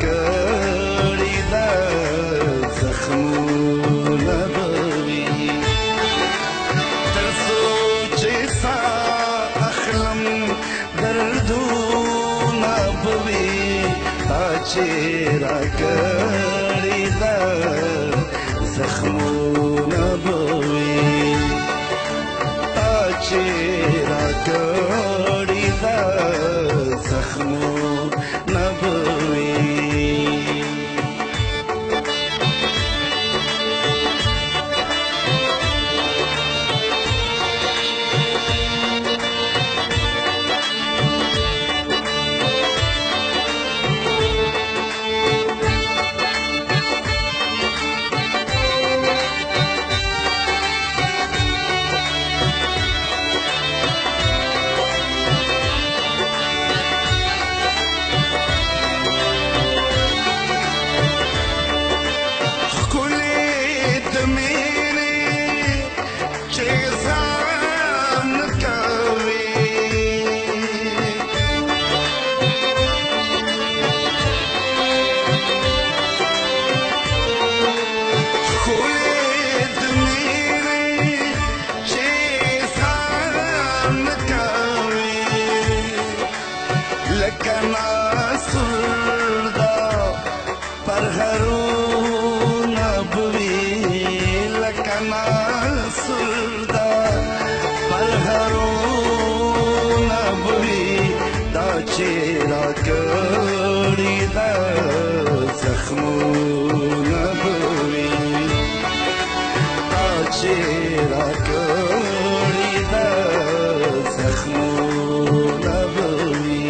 کړی دا زخمونه به وي تر څو چې ساه اخلم دردونه به وي تا چې راکړی دا زخمونه به وي تا چې راکړی دا زخمونه به وي چې راکړی دا زخمونه به وي تا چې راکړی دا زخمونه به وي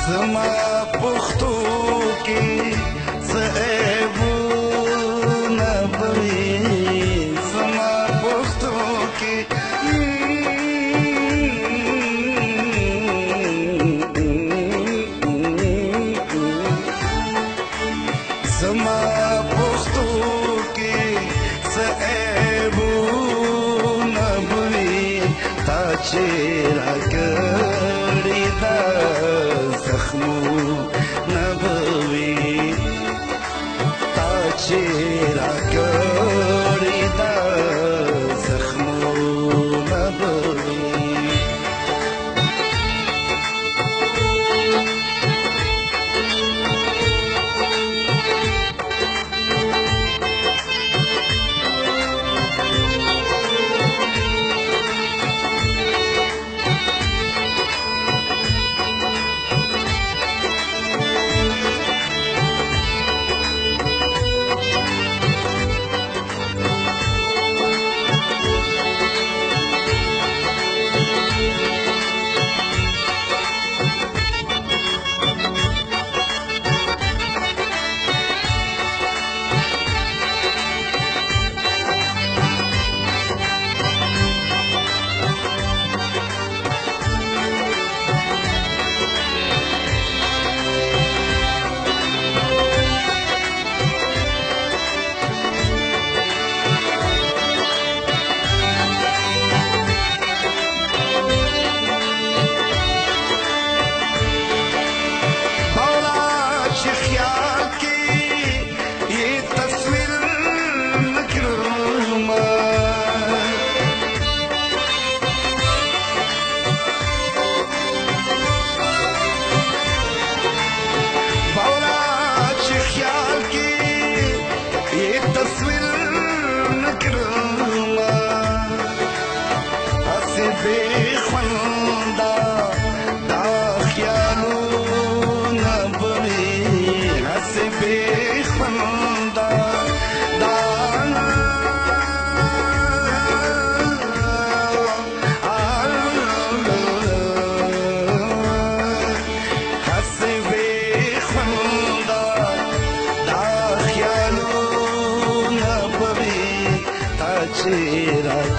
زما پښتو کې څه عیبونه به وي زما پښتو کې زما پښتو کې څه عیبونه به وي تا چې راکړی دا زخمونه به وي تا چې راکړی دا زخمونه به وي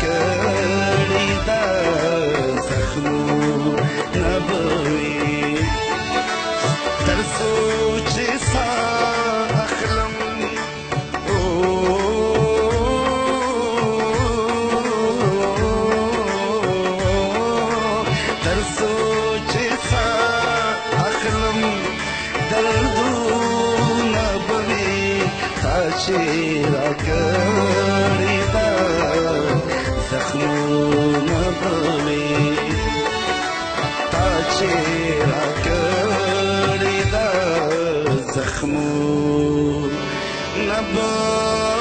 کړی دا زخمو نبوي تر څو چې ساه اخلم تر څو چې ساه اخلم دردونه به مې تا چې راکړي دا زخمونه به مې تا چې راکړي دا زخمونه به